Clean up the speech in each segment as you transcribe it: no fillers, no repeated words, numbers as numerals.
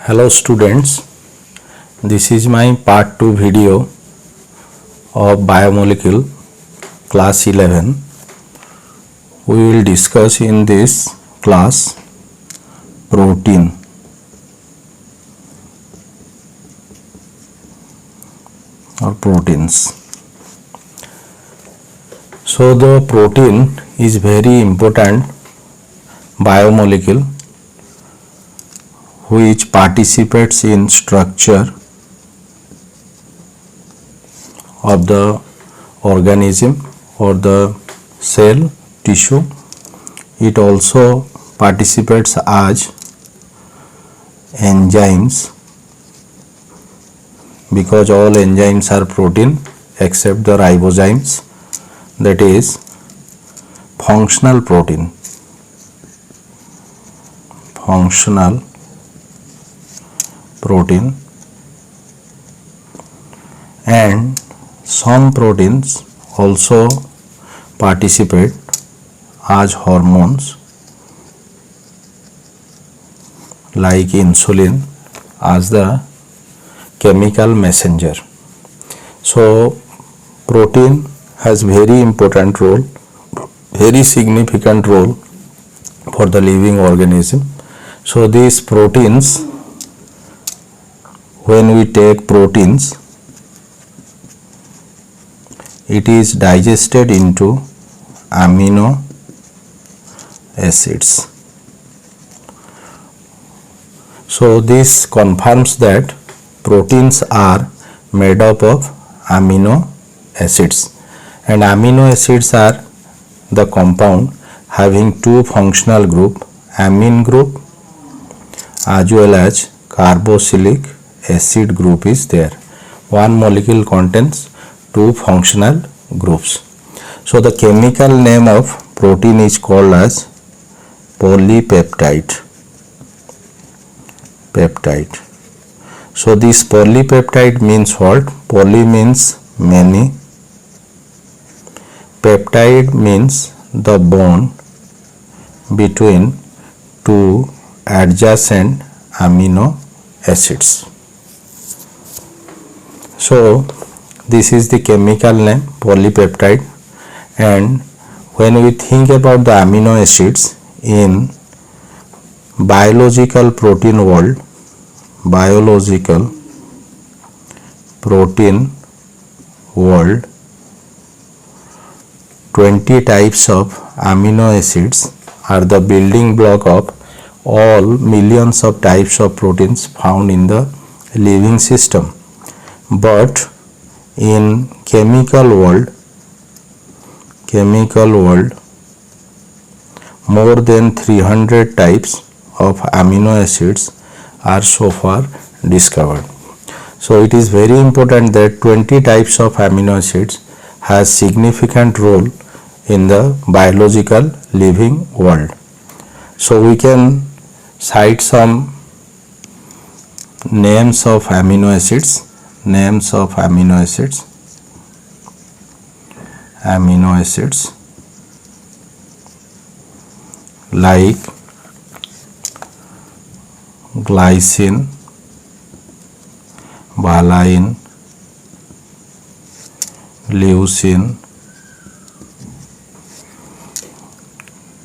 Hello students, this is my part 2 video of biomolecule class 11. We will discuss in this class protein. Or proteins. So the protein is very important biomolecule which participates in structure of the organism or the cell tissue. It also participates as enzymes because all enzymes are protein except the ribozymes, that is functional protein. Functional protein, and some proteins also participate as hormones like insulin as the chemical messenger. So protein has very important role, very significant role for the living organism. So these proteins, when we take proteins, it is digested into amino acids. So this confirms that proteins are made up of amino acids, and amino acids are the compound having two functional group, amine group as well as carboxylic acid group is there. One molecule contains two functional groups. So the chemical name of protein is called as polypeptide. So this polypeptide means what? Poly means many, peptide means the bond between two adjacent amino acids. So this is the chemical name polypeptide, and when we think about the amino acids in biological protein world, 20 types of amino acids are the building block of all millions of types of proteins found in the living system. But in chemical world, more than 300 types of amino acids are so far discovered. So it is very important that 20 types of amino acids has significant role in the biological living world. So we can cite some names of amino acids. Like glycine, valine, leucine,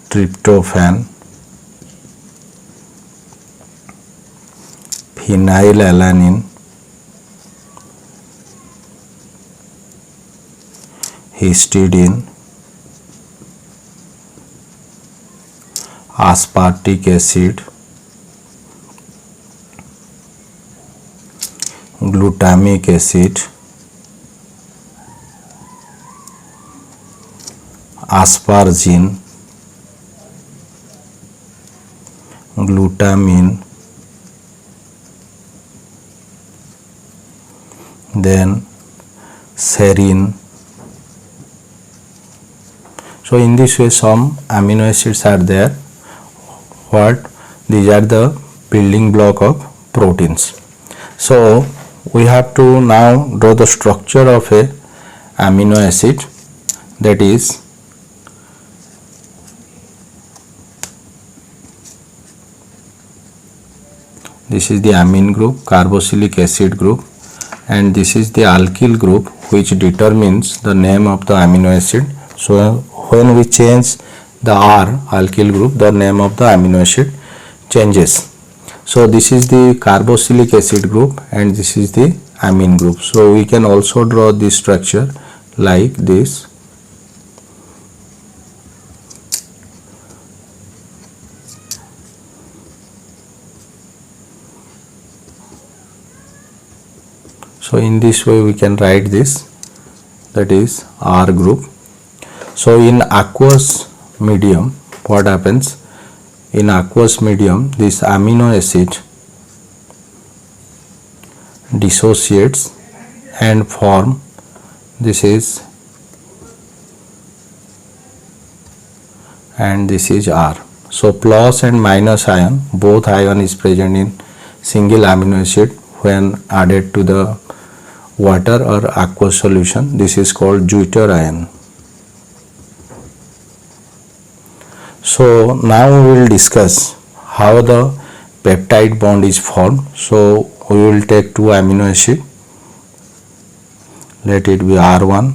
tryptophan, phenylalanine, histidine, aspartic acid, glutamic acid, asparagine, glutamine, then serine. So in this way some amino acids are there. What? These are the building block of proteins. So we have to now draw the structure of a amino acid, that is this is the amine group, carboxylic acid group, and this is the alkyl group which determines the name of the amino acid. So when we change the R, alkyl group, the name of the amino acid changes. So this is the carboxylic acid group and this is the amine group. So we can also draw this structure like this. So in this way we can write this, that is R group. So in aqueous medium, what happens? In aqueous medium, this amino acid dissociates and form, this is, and this is R. So plus and minus ion, both ion is present in single amino acid when added to the water or aqueous solution. This is called Zwitter ion. So now we will discuss how the peptide bond is formed. So we will take two amino acid, let it be R1,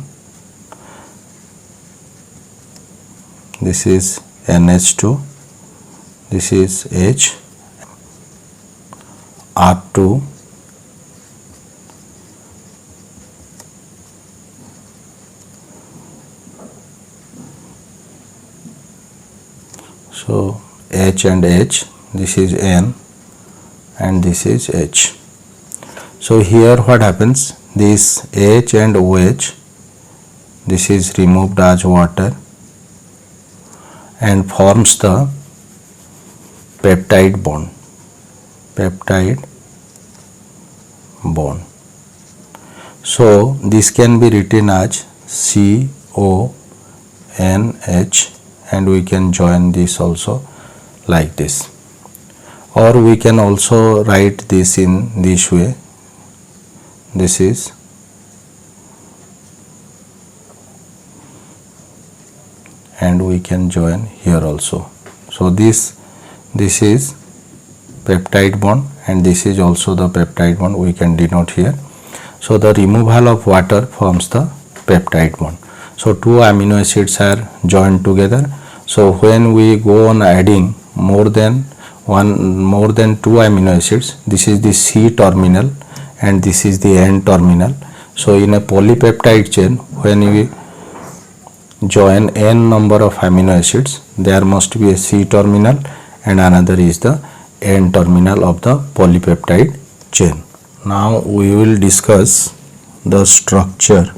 this is NH2, this is H, R2, so H and H, this is N and this is H. So here what happens, this H and OH, this is removed as water and forms the peptide bond, So this can be written as CONH and we can join this also like this, or we can also write this in this way, this is, and we can join here also. So this is peptide bond and this is also the peptide bond, we can denote here. So the removal of water forms the peptide bond. So two amino acids are joined together. So when we go on adding more than two amino acids, this is the C terminal and this is the N terminal. So in a polypeptide chain, when we join n number of amino acids, there must be a C terminal and another is the N terminal of the polypeptide chain. Now we will discuss the structure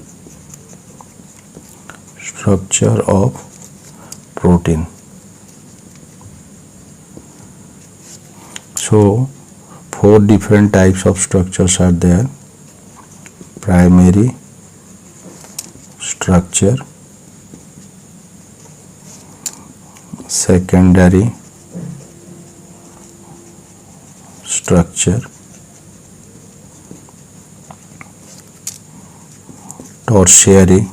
of protein. So four different types of structures are there: primary structure, secondary structure, tertiary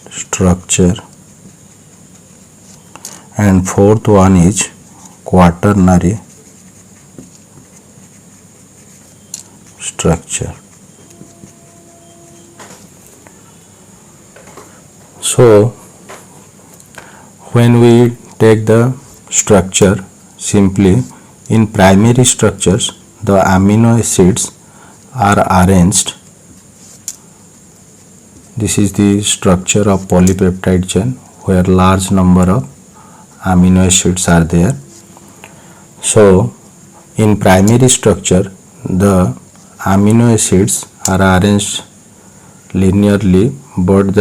structure, and fourth one is quaternary structure. So when we take the structure simply, in primary structures the amino acids are arranged. This is the structure of polypeptide chain where large number of amino acids are there. So in primary structure the amino acids are arranged linearly, but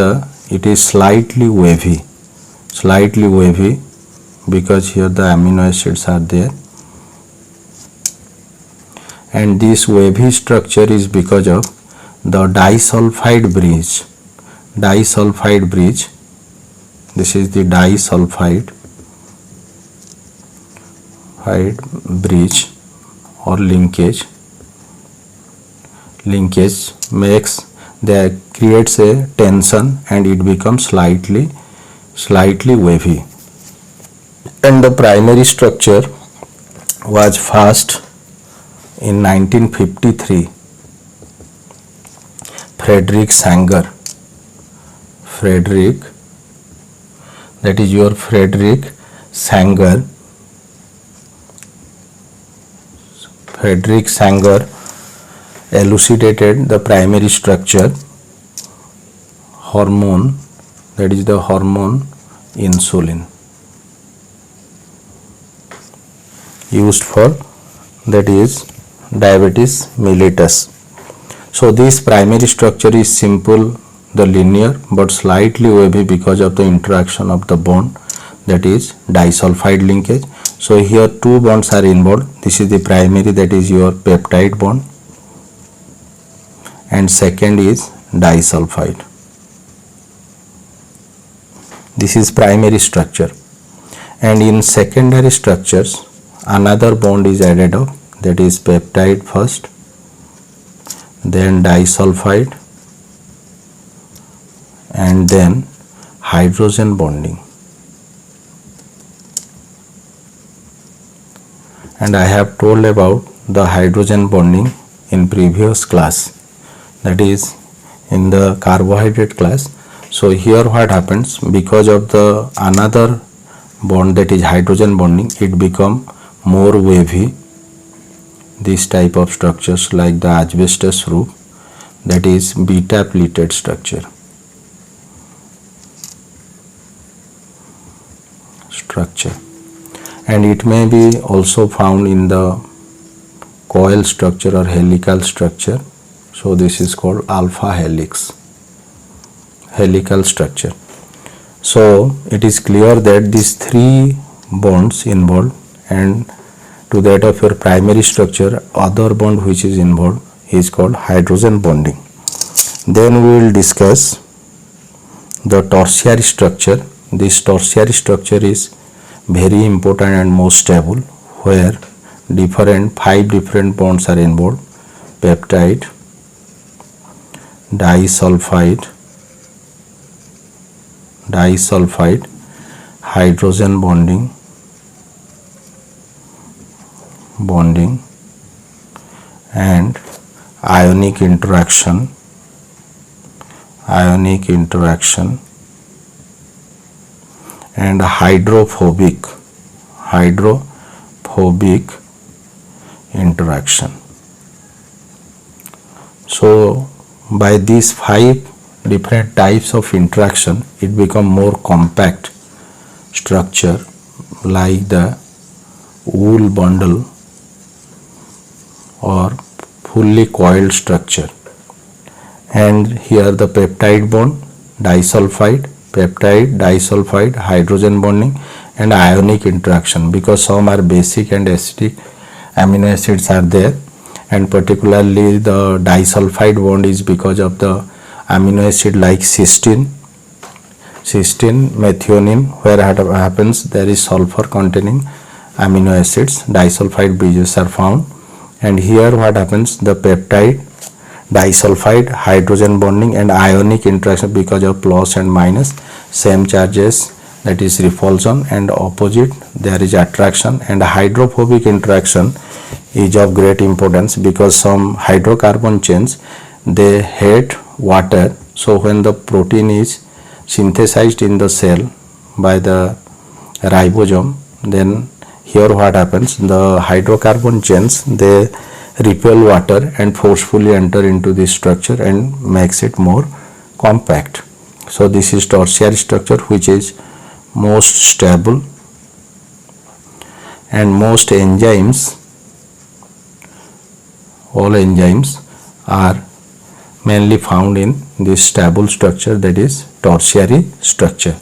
it is slightly wavy because here the amino acids are there, and this wavy structure is because of the disulfide bridge. This is the disulfide bridge or linkage creates a tension and it becomes slightly wavy. And the primary structure was first in 1953. Frederick Sanger, that is your Frederick Sanger. Frederick Sanger elucidated the primary structure hormone, that is the hormone insulin, used for, that is, diabetes mellitus. So this primary structure is simple, the linear, but slightly wavy because of the interaction of the bond, that is disulfide linkage. So here two bonds are involved. This is the primary, that is your peptide bond, and second is disulfide. This is primary structure, and in secondary structures another bond is added up, that is peptide first, then disulfide, and then hydrogen bonding. And I have told about the hydrogen bonding in previous class, that is in the carbohydrate class. So here what happens, because of the another bond, that is hydrogen bonding, it become more wavy. This type of structures like the asbestos roof, that is beta pleated structure. And it may be also found in the coil structure or helical structure. So this is called alpha helical structure. So it is clear that these three bonds involved, and to that of your primary structure, other bond which is involved is called hydrogen bonding. Then we will discuss the tertiary structure. This tertiary structure is very important and most stable, where 5 different bonds are involved: peptide, disulfide, hydrogen bonding, and ionic interaction, and hydrophobic interaction. So by these 5 different types of interaction, it become more compact structure, like the wool bundle or fully coiled structure. And here the peptide bond, disulfide, hydrogen bonding, and ionic interaction, because some are basic and acidic amino acids are there, and particularly the disulfide bond is because of the amino acid like cysteine, methionine, where happens there is sulfur containing amino acids, disulfide bridges are found. And here what happens, the peptide, disulfide, hydrogen bonding, and ionic interaction, because of plus and minus, same charges, that is repulsion, and opposite there is attraction. And hydrophobic interaction is of great importance, because some hydrocarbon chains, they hate water. So when the protein is synthesized in the cell by the ribosome, then here what happens, the hydrocarbon chains, they repel water and forcefully enter into this structure and makes it more compact. So this is tertiary structure, which is most stable, and most enzymes, all enzymes are mainly found in this stable structure, that is tertiary structure.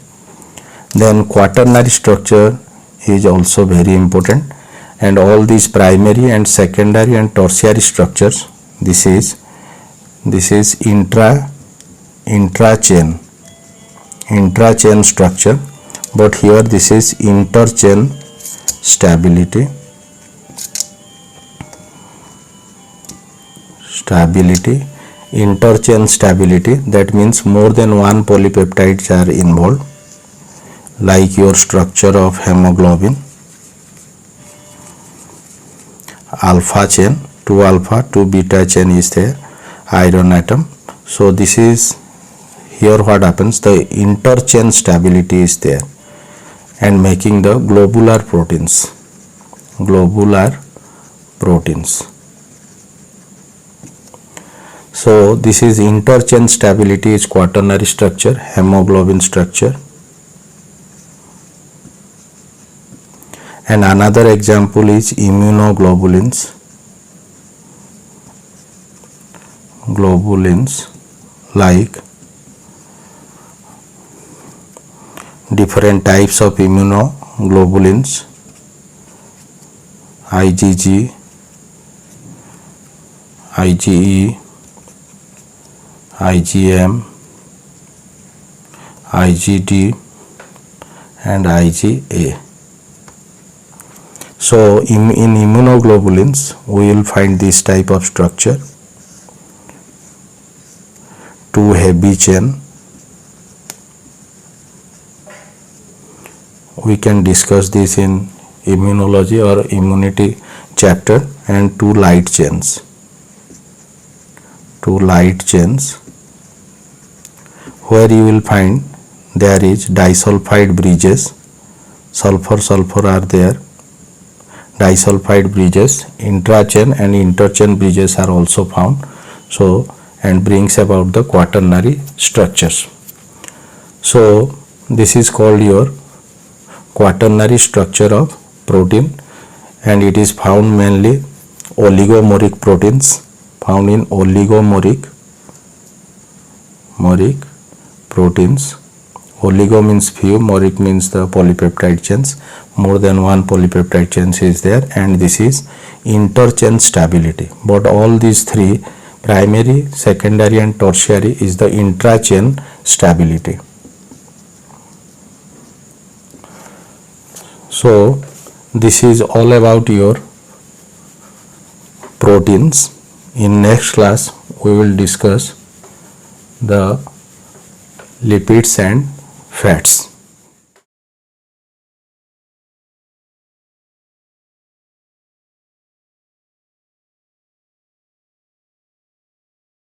Then quaternary structure is also very important, and all these primary and secondary and tertiary structures, this is intra-chain structure, but here this is interchain stability, interchain stability, that means more than one polypeptides are involved, like your structure of hemoglobin. alpha chain, 2 alpha, 2 beta chain is there, iron atom. So this is here what happens, the interchain stability is there and making the globular proteins. So this is interchain stability is quaternary structure, hemoglobin structure. And another example is immunoglobulins. Like different types of immunoglobulins, IgG, IgE, IgM, IgD and IgA. So in immunoglobulins we will find this type of structure, 2 heavy chain. We can discuss this in immunology or immunity chapter, and 2 light chains. Where you will find there is disulfide bridges, sulfur are there, disulfide bridges, intrachain and interchain bridges are also found. So and brings about the quaternary structures. So this is called your quaternary structure of protein, and it is found mainly oligomeric proteins, found in oligomeric proteins. Oligo means few, meric means the polypeptide chains, more than one polypeptide chains is there, and this is interchain stability. But all these three, primary, secondary and tertiary, is the intrachain stability. So this is all about your proteins. In next class we will discuss the lipids and fats.